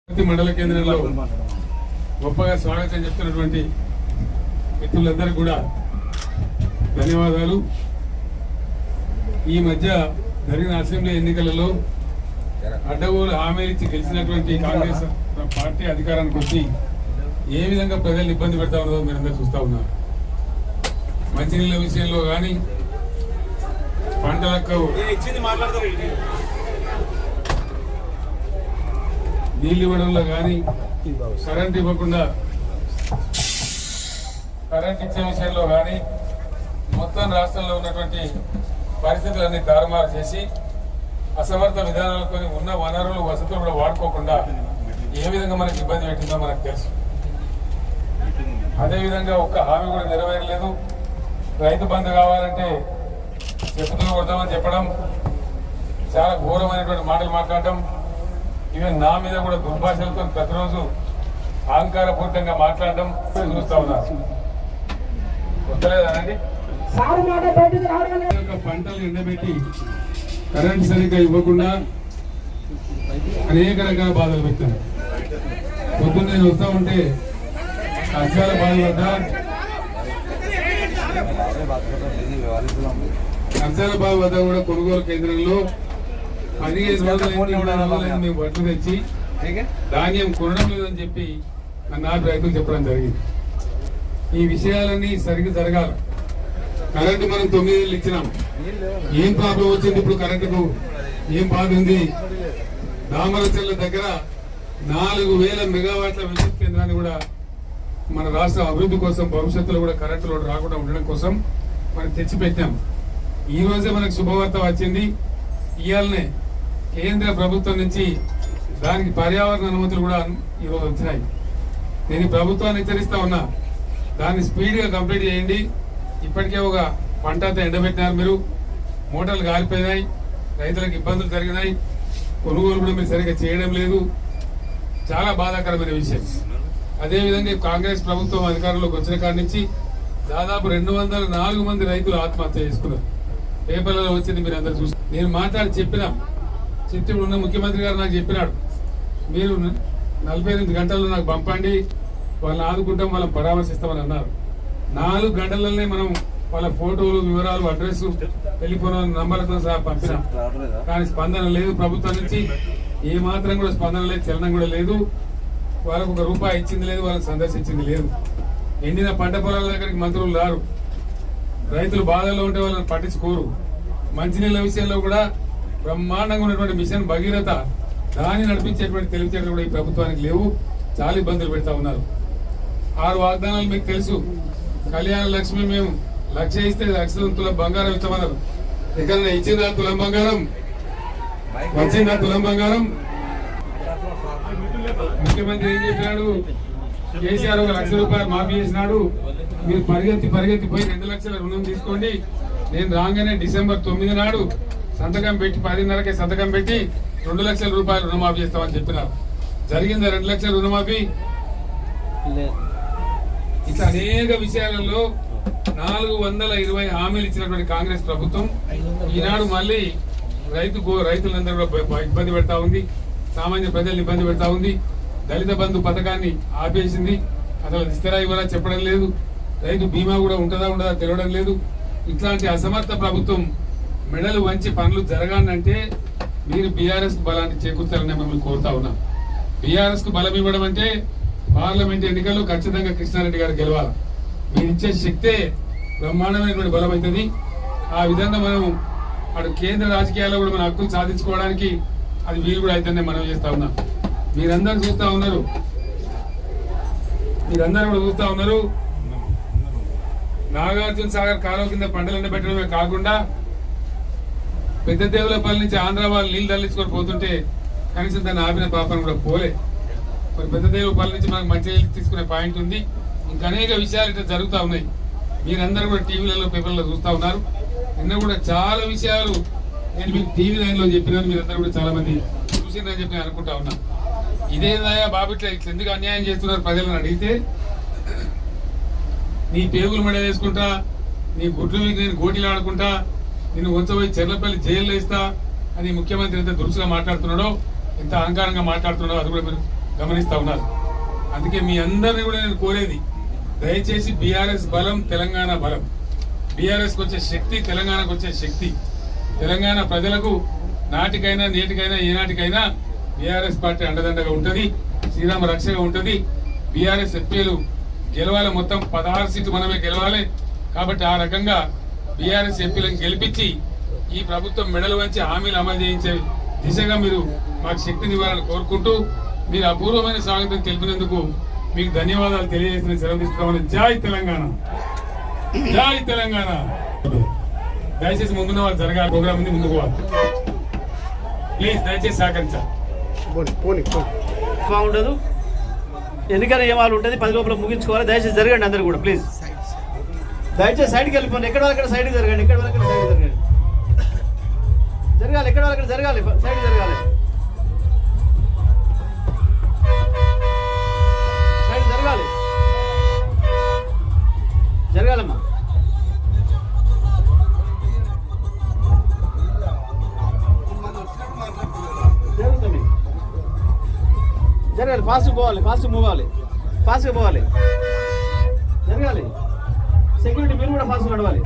మండల కేంద్రంలో గొప్పగా స్వాగతం చెప్తున్నటువంటి మిత్రులందరికీ కూడా ధన్యవాదాలు. ఈ మధ్య జరిగిన అసెంబ్లీ ఎన్నికలలో అడ్డగోలు హామీలు ఇచ్చి గెలిచినటువంటి కాంగ్రెస్ పార్టీ అధికారానికి వచ్చి ఏ విధంగా ప్రజలు ఇబ్బంది పెడతా ఉన్నదో మీరందరూ చూస్తూ ఉన్నారు. మంచినీళ్ళ విషయంలో కానీ పంటలకు నీళ్ళు ఇవ్వడంలో కానీ కరెంట్ ఇవ్వకుండా కరెంట్ ఇచ్చే విషయంలో కానీ మొత్తం రాష్ట్రంలో ఉన్నటువంటి పరిస్థితులన్నీ తారుమారు చేసి అసమర్థ విధానాలతో ఉన్న వనరులు వసతులు కూడా వాడుకోకుండా ఏ విధంగా మనకి ఇబ్బంది పెట్టిందో మనకు తెలుసు. అదేవిధంగా ఒక్క హామీ కూడా నెరవేరలేదు. రైతు బంధు కావాలంటే చెప్పుతూ కొడతామని చెప్పడం, చాలా ఘోరమైనటువంటి మాటలు మాట్లాడటం, ఈవెన్ నా మీద కూడా దుర్భాషలతో ప్రతిరోజు అహంకారపూరితంగా మాట్లాడడం చూస్తా ఉన్నారు. వస్తలేదానండి? పంటలు ఎండబెట్టి కరెంట్ సరిగ్గా ఇవ్వకుండా అనేక రకాల బాధలు పెట్టాను. పొద్దున్న నేను వస్తా ఉంటే వర్షాల బాధపడ్డా, నర్సారాబాద్ వద్ద కూడా కొనుగోలు కేంద్రంలో 15 రోజులు మేము వడ్లు తెచ్చి ధాన్యం కొనడం లేదని చెప్పి నాకు రైతులు చెప్పడం జరిగింది. ఈ విషయాలన్నీ సరిగ్గా జరగాలి. కరెంటు మనం 9 ఏళ్ళు ఇచ్చినాం. ఏం ప్రాబ్లం వచ్చింది? ఇప్పుడు కరెంటుకు ఏం బాధ ఉంది? దామరచర్ల దగ్గర 4000 మెగావాట్ల విద్యుత్ కేంద్రాన్ని కూడా మన రాష్ట్ర అభివృద్ధి కోసం, భవిష్యత్తులో కూడా కరెంటు లోటు రాకుండా ఉండడం కోసం మనం తెచ్చిపెట్టాం. ఈ రోజే మనకు శుభవార్త వచ్చింది. ఇవాళనే కేంద్ర ప్రభుత్వం నుంచి దానికి పర్యావరణ అనుమతులు కూడా ఈరోజు వచ్చినాయి. నేను ప్రభుత్వాన్ని హెచ్చరిస్తా ఉన్నా, దాన్ని స్పీడ్గా కంప్లీట్ చేయండి. ఇప్పటికే ఒక పంట అంతా ఎండబెట్టినారు మీరు, మోటార్లు కాలిపోయినాయి, రైతులకు ఇబ్బందులు జరిగినాయి, కొనుగోలు కూడా మీరు సరిగ్గా చేయడం లేదు. చాలా బాధాకరమైన విషయం. అదేవిధంగా కాంగ్రెస్ ప్రభుత్వం అధికారంలోకి వచ్చిన కాడి నుంచి దాదాపు 204 మంది రైతులు ఆత్మహత్య చేసుకున్నారు. పేపర్లలో వచ్చింది, మీరు అందరు చూసి. నేను మాట్లాడి చెప్పినా, చిత్తూరు ఉన్న ముఖ్యమంత్రి గారు నాకు చెప్పినాడు, మీరు 48 గంటల్లో నాకు పంపండి, వాళ్ళని ఆదుకుంటాం, వాళ్ళని పరామర్శిస్తామని అన్నారు. 4 గంటలనే మనం వాళ్ళ ఫోటోలు, వివరాలు, అడ్రస్, టెలిఫోన్ నంబర్లతో సహా పంపినాం. కానీ స్పందన లేదు ప్రభుత్వం నుంచి. ఏ మాత్రం కూడా స్పందన లేదు, చలనం కూడా లేదు. వాళ్ళకు ₹1 ఇచ్చింది లేదు, వాళ్ళకి సందర్శించింది లేదు. ఎండిన పంట పొలాల దగ్గరికి మంత్రులు రారు. రైతులు బాధల్లో ఉంటే వాళ్ళని పట్టించుకోరు. మంచినీళ్ళ విషయంలో కూడా బ్రహ్మాండంగా ఉన్నటువంటి మిషన్ భగీరథ, దాన్ని నడిపించేటువంటి తెలివితేటలు కూడా ఈ ప్రభుత్వానికి లేవు. చాలా ఇబ్బందులు పెడతా ఉన్నారు. 6 వాగ్దానాలు మీకు తెలుసు. కళ్యాణ లక్ష్మి మేము 1,00,000 ఇస్తే 1,00,000 తులం బంగారం ఇస్తామన్నారు. ఎక్కడైనా ఇచ్చిందా తులం బంగారం? వచ్చిందా తులం బంగారం? ముఖ్యమంత్రి ఏం చెప్పినాడు? కేసీఆర్ ₹1,00,000 మాఫీ చేసినాడు. మీరు పరిగెత్తి పోయి 2 లక్షల రుణం తీసుకోండి, నేను రాగానే డిసెంబర్ 9 నాడు సంతకం పెట్టి 10:30కే సంతకం పెట్టి ₹2 లక్షల రుణమాఫీ చేస్తామని చెప్పినారు. జరిగిందా 2 లక్షల రుణమాఫీ? ఇట్లా అనేక విషయాలలో 420 హామీలు ఇచ్చినటువంటి కాంగ్రెస్ ప్రభుత్వం ఈనాడు మళ్ళీ రైతులందరూ ఇబ్బంది పెడతా ఉంది, సామాన్య ప్రజల్ని ఇబ్బంది పెడతా ఉంది. దళిత బంధు పథకాన్ని ఆపేసింది. అసలు ఇస్తారా ఇవ్వరా చెప్పడం లేదు. రైతు బీమా కూడా ఉంటుందా ఉండదా తెలియడం లేదు. ఇట్లాంటి అసమర్థ ప్రభుత్వం మెడలు వంచి పనులు జరగాలంటే మీరు బీఆర్ఎస్ కు బలాన్ని చేకూర్చాలని మిమ్మల్ని కోరుతా ఉన్నాం. బీఆర్ఎస్ కు బలం ఇవ్వడం అంటే పార్లమెంట్ ఎన్నికల్లో ఖచ్చితంగా కృష్ణారెడ్డి గారు గెలవాలి. మీరు ఇచ్చే శక్తే బ్రహ్మాండమైనటువంటి బలం అవుతుంది. ఆ విధంగా మనం అటు కేంద్ర రాజకీయాల్లో కూడా మన హక్కులు సాధించుకోవడానికి అది వీలు కూడా అయితేనే మనం చేస్తా ఉన్నాం. మీరందరూ చూస్తా ఉన్నారు, నాగార్జున సాగర్ కాలువ కింద పంటలు ఎండబెట్టడమే కాకుండా పెద్ద దేవులపల్లి నుంచి ఆంధ్ర వాళ్ళు నీళ్లు తరలించుకొని పోతుంటే కనీసం దాన్ని ఆపిన పాపను కూడా పోలే. మరి పెద్ద దేవులపల్లి నుంచి మనకు మంచి తీసుకునే పాయింట్ ఉంది. ఇంకా అనేక విషయాలు ఇట్లా జరుగుతూ ఉన్నాయి. మీరందరూ కూడా టీవీలలో, పేపర్లలో చూస్తూ ఉన్నారు. నిన్న కూడా చాలా విషయాలు నేను మీకు టీవీ లైన్లో చెప్పినాను. మీరందరూ కూడా చాలా మంది చూసిందని చెప్పి నేను అనుకుంటా ఉన్నా. ఇదేనాయా బాబు ఇట్లా ఎందుకు అన్యాయం చేస్తున్నారు ప్రజలను అడిగితే, నీ పేగులు మెడ వేసుకుంటా, నీ గుడ్లు నేను గోటీలు ఆడుకుంటా, నిన్ను ఉంచబోయి చెర్లపల్లి జైల్లో ఇస్తా అని ముఖ్యమంత్రి ఎంత దురుసుగా మాట్లాడుతున్నాడో, ఎంత అహంకారంగా మాట్లాడుతున్నాడో అది కూడా మీరు గమనిస్తా ఉన్నారు. అందుకే మీ అందరినీ కూడా నేను కోరేది, దయచేసి బీఆర్ఎస్ బలం తెలంగాణ బలం, బీఆర్ఎస్కి వచ్చే శక్తి తెలంగాణకు వచ్చే శక్తి, తెలంగాణ ప్రజలకు నాటికైనా నేటికైనా ఏనాటికైనా బీఆర్ఎస్ పార్టీ అండదండగా ఉంటుంది, శ్రీరామ రక్షగా ఉంటుంది. బీఆర్ఎస్ ఎంపీలు గెలవాలి, మొత్తం 16 సీట్లు మనమే గెలవాలి. కాబట్టి ఆ రకంగా బీఆర్ఎస్ ఎంపీలను గెలిపించి ఈ ప్రభుత్వం మెడలు వంచి హామీలు అమలు చేయించే దిశగా మీరు మాకు శక్తిని ఇవ్వాలని కోరుకుంటూ, మీరు అపూర్వమైన స్వాగతం తెలిపినందుకు మీకు ధన్యవాదాలు తెలియజేసిన సెలవు తీసుకున్నామని. జై తెలంగాణ, జై తెలంగాణ. దయచేసి ముందున్న వాళ్ళు జరగాలి, ప్రోగ్రామ్ ఉంది, ముందుకు పోవాలి ప్లీజ్. దయచేసి సహకరించాలి. ఉండదు, ఎన్నికల నియమాలు ఉంటుంది, 10 లోపల ముగించుకోవాలి. దయచేసి జరగండి అందరు కూడా ప్లీజ్. దయచేసి సైడ్కి వెళ్ళిపోండి, ఎక్కడ వాళ్ళక్కడ సైడ్కి జరగండి, ఎక్కడ వాళ్ళక్కడ సైడ్ జరగండి, జరగాలి, ఎక్కడ వాళ్ళక్కడ జరగాలి, సైడ్ జరగాలి, సైడ్ జరగాలి, జరగాలమ్మా. జరుగుతుంది, జరగాలి, ఫాస్ట్గా పోవాలి, ఫాస్ట్గా మూవ్ అవ్వాలి, ఫాస్ట్గా పోవాలి, జరగాలి. సెక్యూరిటీ మీరు కూడా ఫాస్ట్గా నడవాలి.